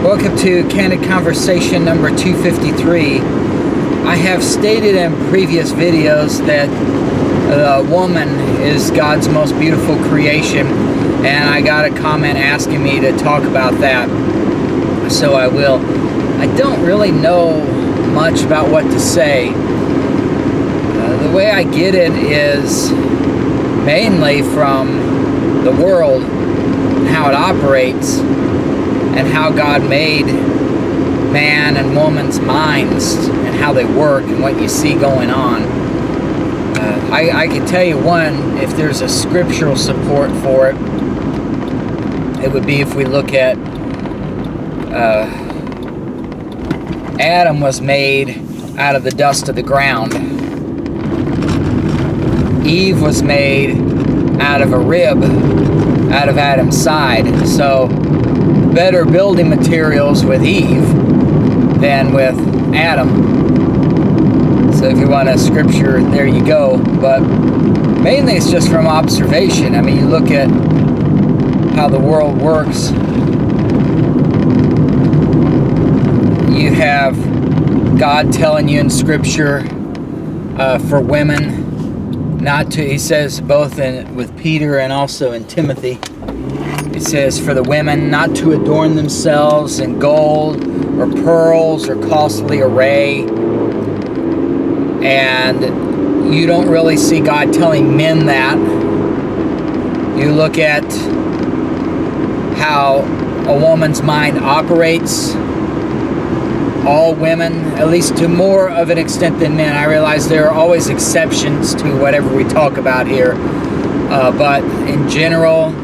Welcome to Candid Conversation number 253. I have stated in previous videos that the woman is God's most beautiful creation, and I got a comment asking me to talk about that, so I will. I don't really know much about what to say. The way I get it is mainly from the world and how it operates, and how God made man and woman's minds and how they work and what you see going on. I can tell you one, if there's a scriptural support for it, it would be if we look at Adam was made out of the dust of the ground. Eve was made out of a rib out of Adam's side. So better building materials with Eve than with Adam. So if you want a scripture, there you go. But mainly it's just from observation. I mean, you look at how the world works. You have God telling you in scripture for women not to, he says both with Peter and also in Timothy, it says for the women not to adorn themselves in gold or pearls or costly array. And you don't really see God telling men that. You look at how a woman's mind operates. All women, at least to more of an extent than men. I realize there are always exceptions to whatever we talk about here. But in general,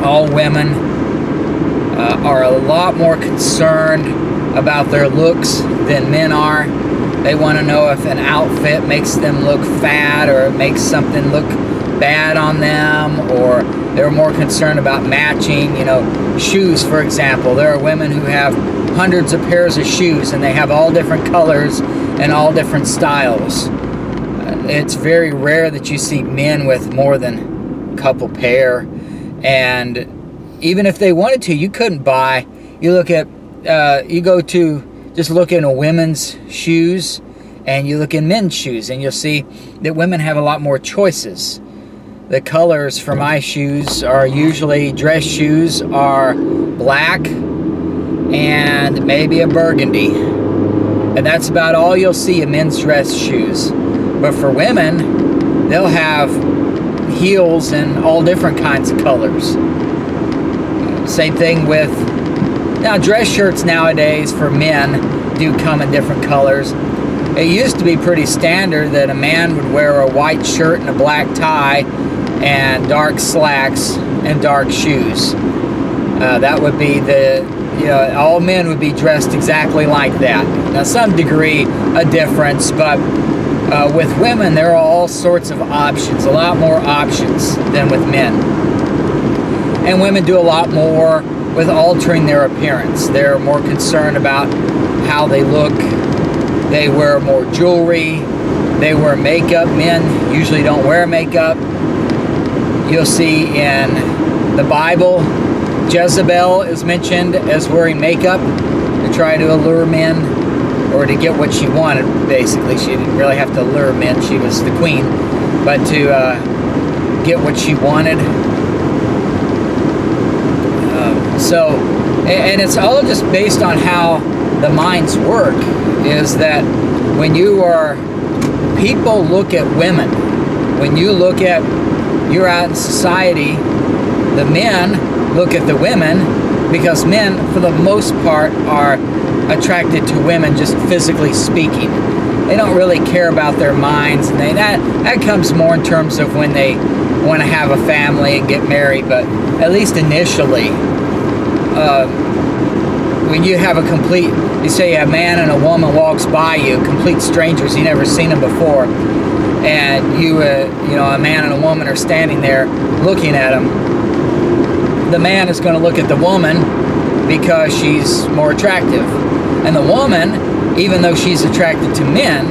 all women are a lot more concerned about their looks than men are. They want to know if an outfit makes them look fat or it makes something look bad on them, or they're more concerned about matching, shoes, for example. There are women who have hundreds of pairs of shoes and they have all different colors and all different styles. It's very rare that you see men with more than a couple pair. And even if they wanted to, you couldn't buy. You look at, you go to just look in a women's shoes and you look in men's shoes, and you'll see that women have a lot more choices. The colors for my shoes are usually, dress shoes are black and maybe a burgundy. And that's about all you'll see in men's dress shoes. But for women, they'll have heels in all different kinds of colors. Same thing with, now dress shirts nowadays for men do come in different colors. It used to be pretty standard that a man would wear a white shirt and a black tie and dark slacks and dark shoes. That would be all men would be dressed exactly like that. Now, some degree a difference, but with women, there are all sorts of options, a lot more options than with men. And women do a lot more with altering their appearance. They're more concerned about how they look. They wear more jewelry. They wear makeup. Men usually don't wear makeup. You'll see in the Bible, Jezebel is mentioned as wearing makeup to try to allure men, or to get what she wanted, basically. She didn't really have to allure men. She was the queen. But to get what she wanted. And it's all just based on how the minds work, is that when people look at women, when you look at, you're out in society, the men look at the women, because men, for the most part, are attracted to women just physically speaking. They don't really care about their minds, and that comes more in terms of when they want to have a family and get married. But at least initially, when you have you say a man and a woman walks by you, complete strangers, you never seen them before, and a man and a woman are standing there looking at them. The man is going to look at the woman because she's more attractive. And the woman, even though she's attracted to men,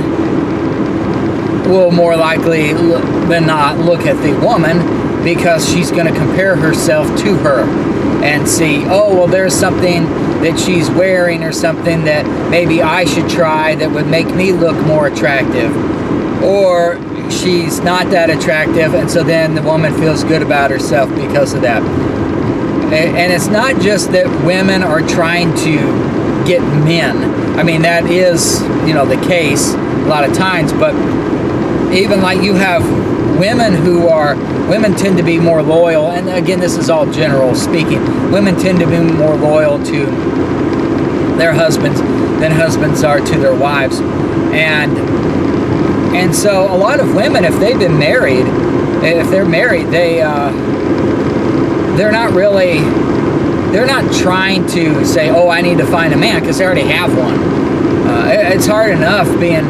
will more likely than not look at the woman because she's going to compare herself to her. and see, oh, well, there's something that she's wearing or something that maybe I should try that would make me look more attractive. Or she's not that attractive, and so then the woman feels good about herself because of that. And it's not just that women are trying to get men. I mean, that is, the case a lot of times, but even like you have women tend to be more loyal, and again, this is all general speaking, women tend to be more loyal to their husbands than husbands are to their wives. And so a lot of women, if they're married, they're not trying to say, oh, I need to find a man, because they already have one. It's hard enough being,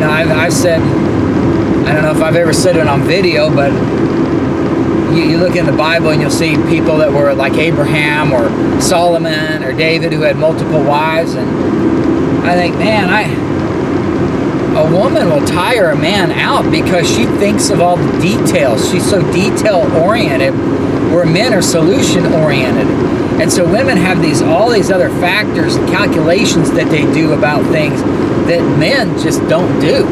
I've said, I don't know if I've ever said it on video, but you look in the Bible and you'll see people that were like Abraham or Solomon or David who had multiple wives, and I think, man, a woman will tire a man out because she thinks of all the details. She's so detail-oriented, where men are solution-oriented. And so women have all these other factors and calculations that they do about things that men just don't do.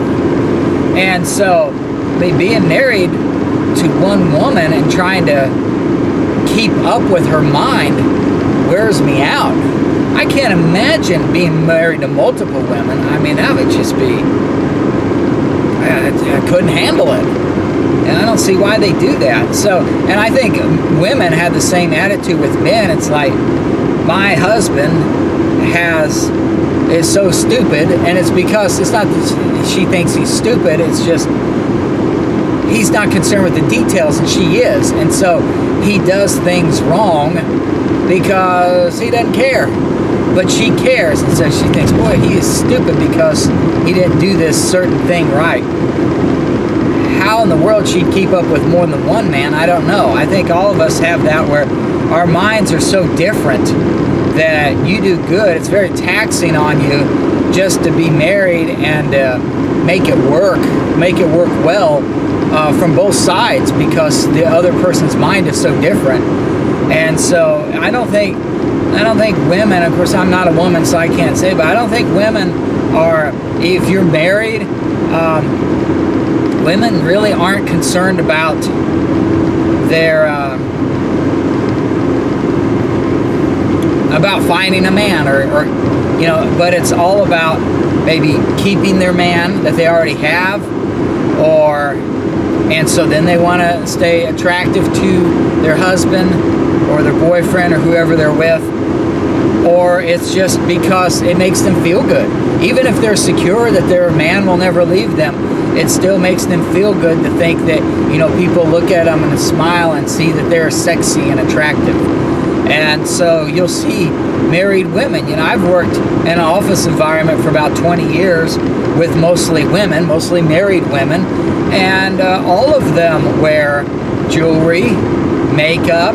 And so being married to one woman and trying to keep up with her mind wears me out. I can't imagine being married to multiple women. I mean, that would just be, I couldn't handle it. And I don't see why they do that. So, and I think women have the same attitude with men. It's like, my husband is so stupid, and it's because it's not that she thinks he's stupid, it's just he's not concerned with the details, and she is. And so he does things wrong because he doesn't care. But she cares, and so she thinks, boy, he is stupid because he didn't do this certain thing right. How in the world she'd keep up with more than one man, I don't know. I think all of us have that, where our minds are so different that you do good. It's very taxing on you just to be married and make it work well from both sides, because the other person's mind is so different. And so I don't think women, of course I'm not a woman so I can't say, but I don't think women are, if you're married, women really aren't concerned about their about finding a man or but it's all about maybe keeping their man that they already have, and so then they want to stay attractive to their husband or their boyfriend or whoever they're with, or it's just because it makes them feel good. Even if they're secure that their man will never leave them, it still makes them feel good to think that, people look at them and smile and see that they're sexy and attractive. And so you'll see married women. I've worked in an office environment for about 20 years with mostly women, mostly married women, and all of them wear jewelry, makeup,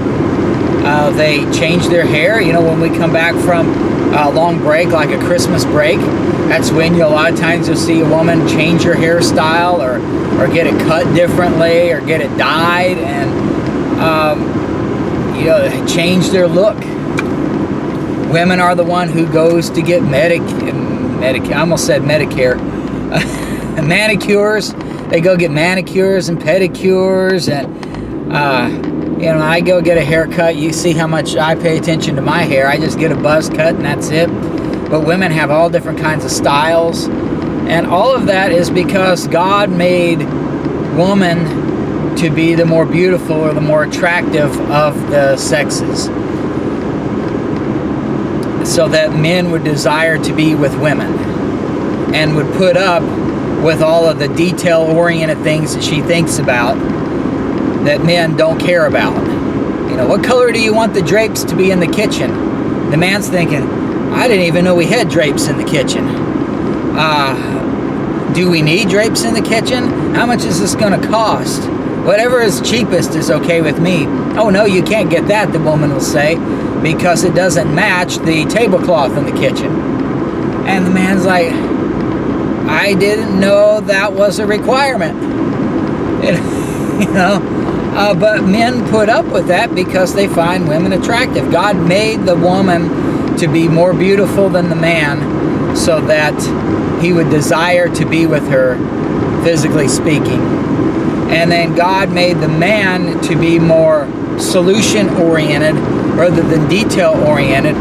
they change their hair. When we come back from a long break, like a Christmas break, that's when a lot of times you'll see a woman change her hairstyle or get it cut differently or get it dyed and change their look. Women are the one who goes to get I almost said Medicare. Manicures. They go get manicures and pedicures, and I go get a haircut. You see how much I pay attention to my hair. I just get a buzz cut and that's it. But women have all different kinds of styles, and all of that is because God made woman to be the more beautiful or the more attractive of the sexes, so that men would desire to be with women and would put up with all of the detail-oriented things that she thinks about that men don't care about. What color do you want the drapes to be in the kitchen? The man's thinking, I didn't even know we had drapes in the kitchen. Do we need drapes in the kitchen? How much is this going to cost? Whatever is cheapest is okay with me. Oh no, you can't get that, the woman will say, because it doesn't match the tablecloth in the kitchen. And the man's like, I didn't know that was a requirement. But men put up with that because they find women attractive. God made the woman to be more beautiful than the man so that he would desire to be with her, physically speaking. And then God made the man to be more solution-oriented rather than detail-oriented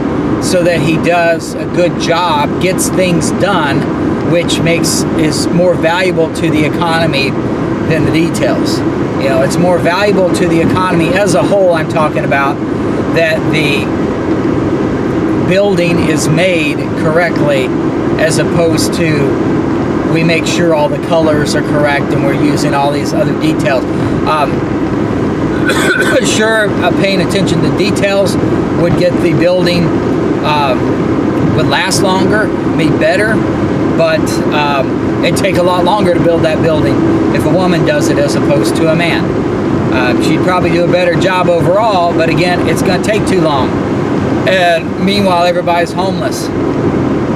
so that he does a good job, gets things done, which is more valuable to the economy than the details. You know, it's more valuable to the economy as a whole, I'm talking about, that the building is made correctly as opposed to we make sure all the colors are correct and we're using all these other details. Sure, paying attention to details would get the building, would last longer, be better, but it'd take a lot longer to build that building if a woman does it as opposed to a man. She'd probably do a better job overall, but again, it's going to take too long. And meanwhile, everybody's homeless.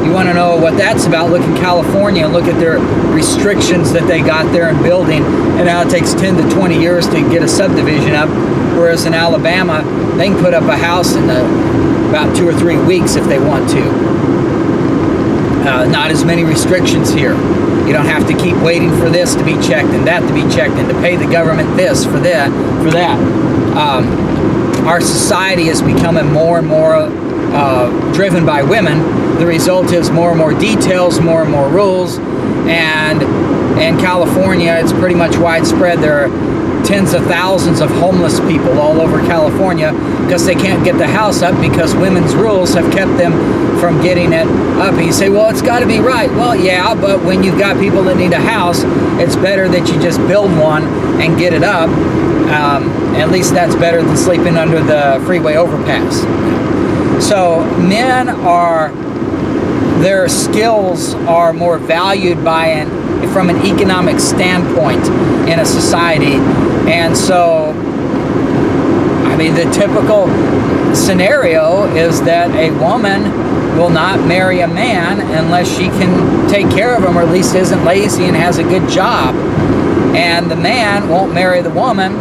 You want to know what that's about? Look in California and look at their restrictions that they got there in building, and now it takes 10 to 20 years to get a subdivision up, whereas in Alabama, they can put up a house in about 2 or 3 weeks if they want to. Not as many restrictions here. You don't have to keep waiting for this to be checked and that to be checked and to pay the government this for that. Our society is becoming more and more driven by women. The result is more and more details, more and more rules, and in California, it's pretty much widespread. There are tens of thousands of homeless people all over California because they can't get the house up because women's rules have kept them from getting it up. And you say, well, it's got to be right. Well, yeah, but when you've got people that need a house, it's better that you just build one and get it up. At least that's better than sleeping under the freeway overpass. So men their skills are more valued from an economic standpoint in a society. And so, I mean, the typical scenario is that a woman will not marry a man unless she can take care of him, or at least isn't lazy and has a good job. And the man won't marry the woman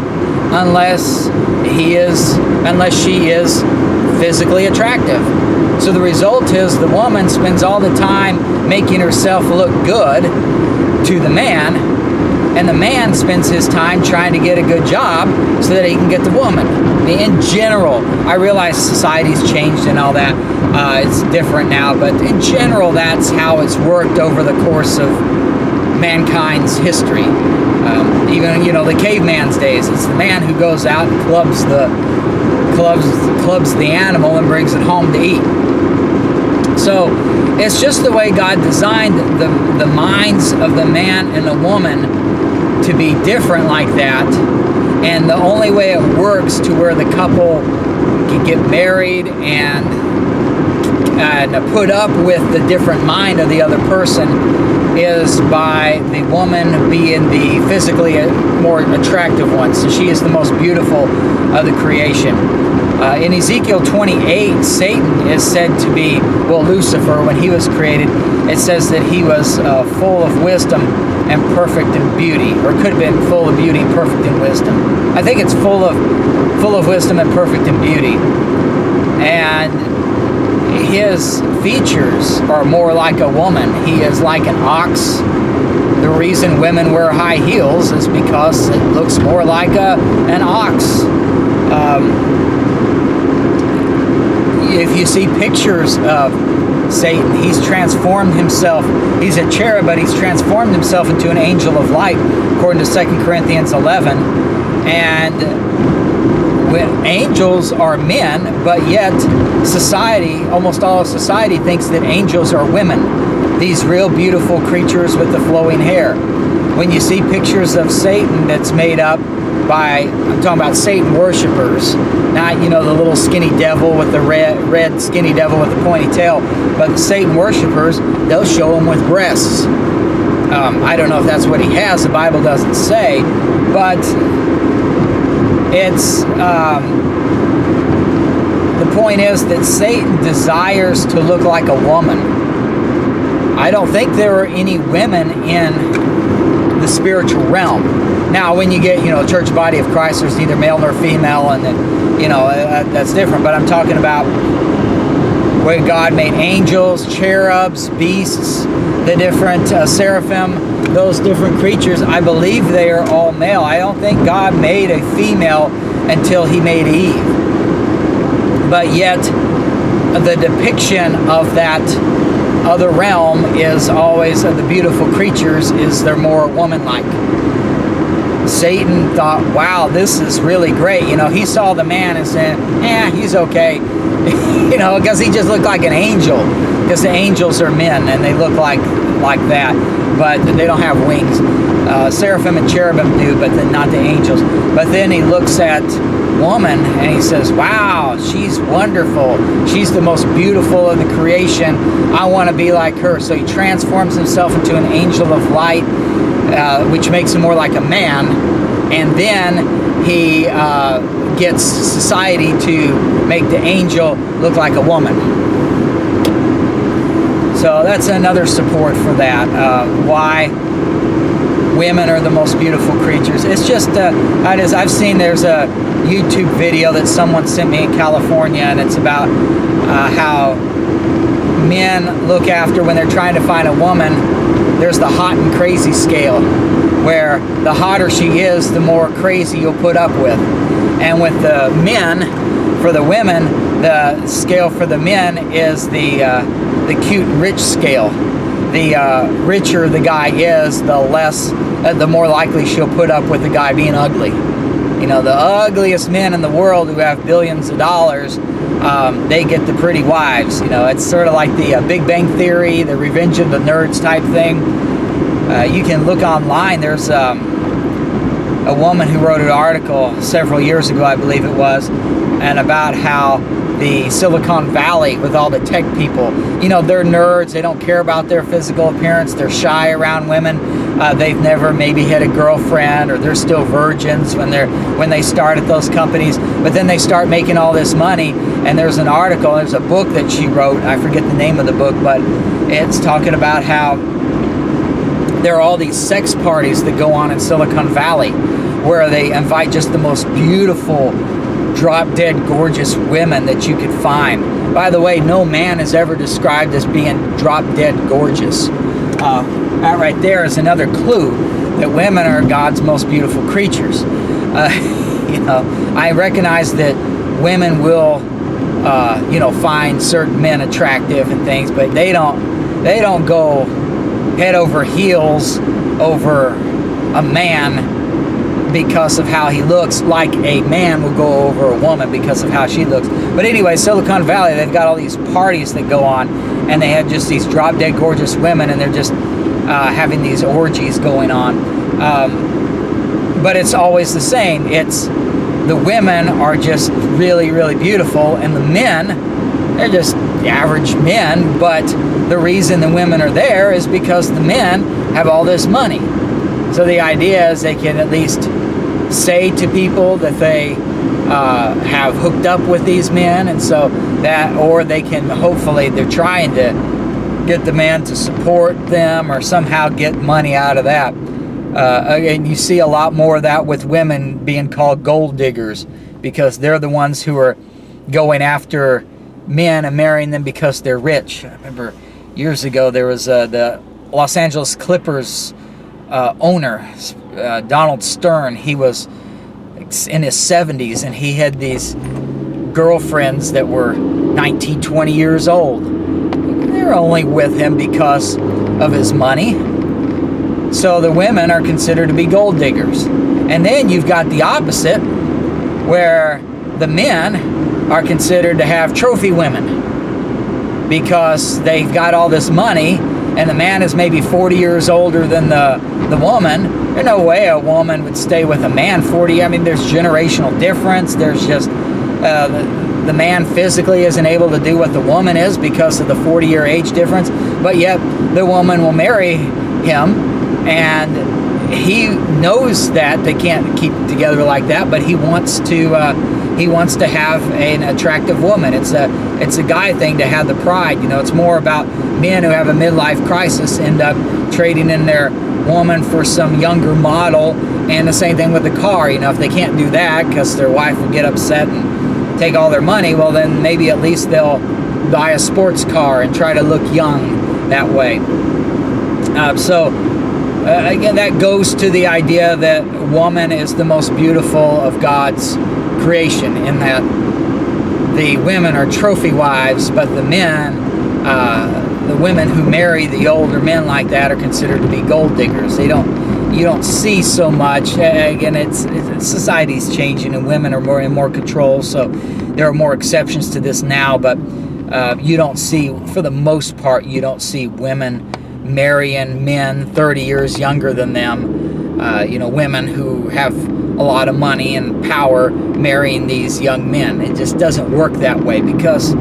unless she is physically attractive. So the result is the woman spends all the time making herself look good to the man, and the man spends his time trying to get a good job so that he can get the woman. I mean, in general, I realize society's changed and all that. It's different now, but in general, that's how it's worked over the course of mankind's history. Even, the caveman's days, it's the man who goes out and clubs the animal and brings it home to eat. So it's just the way God designed the minds of the man and the woman to be different like that. And the only way it works to where the couple can get married and put up with the different mind of the other person is by the woman being the physically more attractive one. So she is the most beautiful of the creation. In Ezekiel 28, Satan is said to be, Lucifer, when he was created, it says that he was full of wisdom and perfect in beauty, or could have been full of beauty and perfect in wisdom. I think it's full of wisdom and perfect in beauty. And his features are more like a woman. He is like an ox. The reason women wear high heels is because it looks more like an ox. If you see pictures of Satan, he's transformed himself. He's a cherub, but he's transformed himself into an angel of light, according to 2 Corinthians 11. And when angels are men, but yet society, almost all of society, thinks that angels are women. These real beautiful creatures with the flowing hair. When you see pictures of Satan that's made up by, I'm talking about Satan worshipers, not, the little skinny devil with the red skinny devil with the pointy tail, but the Satan worshipers, they'll show him with breasts. I don't know if that's what he has, the Bible doesn't say, but it's, the point is that Satan desires to look like a woman. I don't think there are any women in the spiritual realm. Now, when you get, church body of Christ, there's neither male nor female, and that's different. But I'm talking about where God made angels, cherubs, beasts, the different seraphim, those different creatures. I believe they are all male. I don't think God made a female until he made Eve. But yet, the depiction of that other realm is always, the beautiful creatures, is they're more woman-like. Satan thought, wow, this is really great. He saw the man and said, he's okay. Because he just looked like an angel. Because the angels are men and they look like that, but they don't have wings. Seraphim and cherubim do, but not the angels. But then he looks at woman and he says, wow, she's wonderful. She's the most beautiful of the creation. I want to be like her. So he transforms himself into an angel of light, which makes him more like a man. And then he gets society to make the angel look like a woman. So that's another support for that. Why women are the most beautiful creatures. It's just, I've seen, there's a YouTube video that someone sent me in California, and it's about how men look after, when they're trying to find a woman, there's the hot and crazy scale, where the hotter she is, the more crazy you'll put up with. And with the men, for the women, the scale for the men is the cute rich scale. The richer the guy is, the more likely she'll put up with the guy being ugly. The ugliest men in the world who have billions of dollars, they get the pretty wives. It's sort of like the Big Bang Theory, the Revenge of the Nerds type thing. You can look online. There's a woman who wrote an article several years ago, I believe it was, and about how the Silicon Valley, with all the tech people, they're nerds. They don't care about their physical appearance. They're shy around women. They've never maybe had a girlfriend, or they're still virgins when they start at those companies. But then they start making all this money. And there's an article, there's a book that she wrote. I forget the name of the book, but it's talking about how there are all these sex parties that go on in Silicon Valley, where they invite just the most beautiful, drop-dead gorgeous women that you could find. By the way, no man is ever described as being drop-dead gorgeous. That right there is another clue that women are God's most beautiful creatures. I recognize that women will, find certain men attractive and things, but they don't go head over heels over a man because of how he looks, like a man will go over a woman because of how she looks. But anyway, Silicon Valley, they've got all these parties that go on, and they have just these drop-dead gorgeous women, and they're just having these orgies going on. But it's always the same. It's the women are just really, really beautiful, and the men, they're just average men. But the reason the women are there is because the men have all this money. So the idea is they can at least say to people that they have hooked up with these men, and so that, or they can, hopefully they're trying to get the man to support them or somehow get money out of that. And you see a lot more of that with women being called gold diggers, because they're the ones who are going after men and marrying them because they're rich. I remember years ago there was the Los Angeles Clippers owner, Donald Stern. He was in his 70s, and he had these girlfriends that were 19, 20 years old. They're only with him because of his money. So the women are considered to be gold diggers. And then you've got the opposite, where the men are considered to have trophy women because they've got all this money, and the man is maybe 40 years older than the woman. There's no way a woman would stay with a man 40. I mean, there's generational difference. There's just the man physically isn't able to do what the woman is because of the 40-year age difference. But yet the woman will marry him, and he knows that they can't keep together like that, but he wants to he wants to have an attractive woman. It's a guy thing to have the pride. It's more about men who have a midlife crisis end up trading in their woman for some younger model, and the same thing with the car. If they can't do that because their wife will get upset and take all their money, well, then maybe at least they'll buy a sports car and try to look young that way. Again, that goes to the idea that woman is the most beautiful of God's creation, in that the women are trophy wives, but the men, the women who marry the older men like that, are considered to be gold diggers. You don't see so much. Again, society's changing, and women are in more control, so there are more exceptions to this now, but you don't see, for the most part, you don't see women marrying men 30 years younger than them. Women who have a lot of money and power marrying these young men. It just doesn't work that way because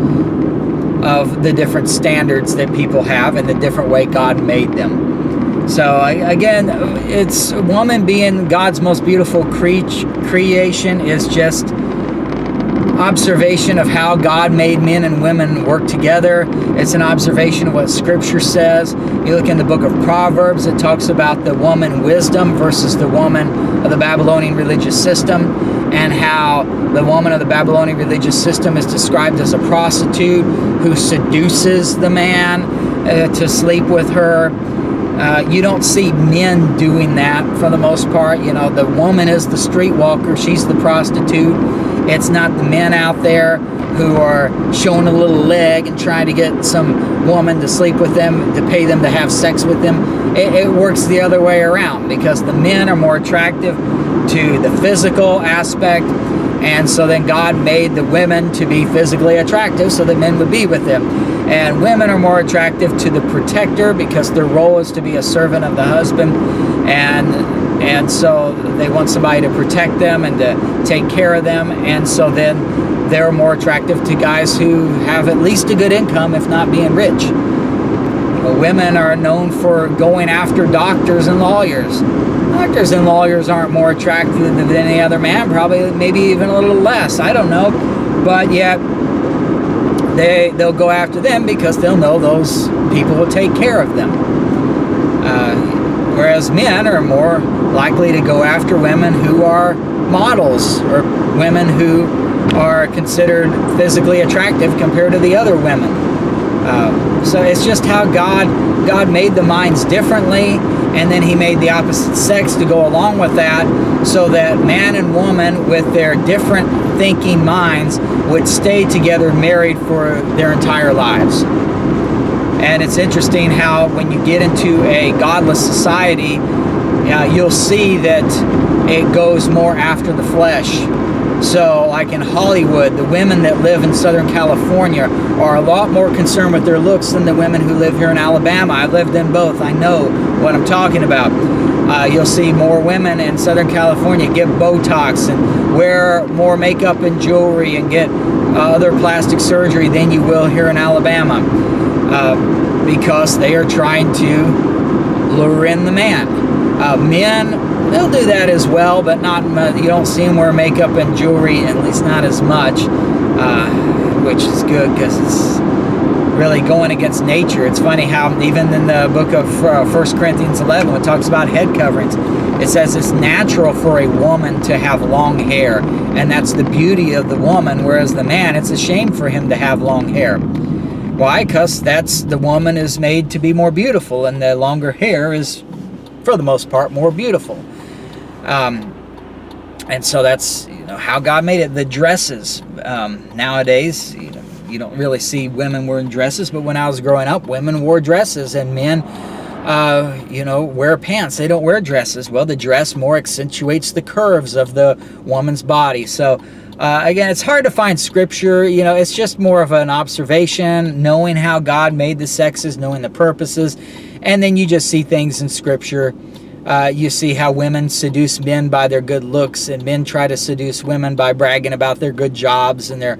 of the different standards that people have and the different way God made them. So again, it's woman being God's most beautiful creation is just observation of how God made men and women work together. It's an observation of what Scripture says. You look in the book of Proverbs, it talks about the woman wisdom versus the woman of the Babylonian religious system, and how the woman of the Babylonian religious system is described as a prostitute who seduces the man to sleep with her. You don't see men doing that for the most part. The woman is the streetwalker. She's the prostitute. It's not the men out there who are showing a little leg and trying to get some woman to sleep with them, to pay them to have sex with them. It works the other way around, because the men are more attractive to the physical aspect, and so then God made the women to be physically attractive so that men would be with them. And women are more attractive to the protector, because their role is to be a servant of the husband, and so they want somebody to protect them and to take care of them, and so then they're more attractive to guys who have at least a good income, if not being rich. Women are known for going after doctors and lawyers. Doctors and lawyers aren't more attractive than any other man, probably, maybe even a little less, I don't know, but yet they'll go after them because they'll know those people will take care of them. Whereas men are more likely to go after women who are models, or women who are considered physically attractive compared to the other women. So it's just how God made the minds differently, and then he made the opposite sex to go along with that, so that man and woman with their different thinking minds would stay together married for their entire lives. And it's interesting how when you get into a godless society, you'll see that it goes more after the flesh. So like in Hollywood, the women that live in Southern California are a lot more concerned with their looks than the women who live here in Alabama. I've lived in both. I know what I'm talking about. You'll see more women in Southern California get Botox and wear more makeup and jewelry and get other plastic surgery than you will here in Alabama, because they are trying to lure in the man. Men, they'll do that as well, but not much. You don't see them wear makeup and jewelry, at least not as much, which is good because it's really going against nature. It's funny how even in the book of 1 Corinthians 11, when it talks about head coverings, it says it's natural for a woman to have long hair, and that's the beauty of the woman, whereas the man, it's a shame for him to have long hair. Why? Because the woman is made to be more beautiful, and the longer hair is, for the most part, more beautiful. And so that's how God made it. The dresses, nowadays, you don't really see women wearing dresses, but when I was growing up, women wore dresses, and men wear pants. They don't wear dresses. Well, the dress more accentuates the curves of the woman's body. So again, it's hard to find scripture. It's just more of an observation, knowing how God made the sexes, knowing the purposes, and then you just see things in scripture. You see how women seduce men by their good looks, and men try to seduce women by bragging about their good jobs and their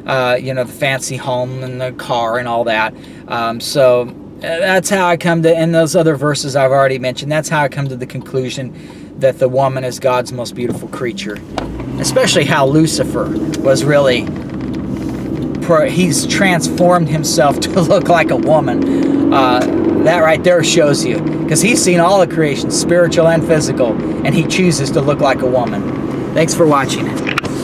the fancy home and the car and all that. So that's how I come to, in those other verses I've already mentioned, that's how I come to the conclusion that the woman is God's most beautiful creature. especially how Lucifer was really, he's transformed himself to look like a woman. That right there shows you, because he's seen all the creation, spiritual and physical, and he chooses to look like a woman. Thanks for watching.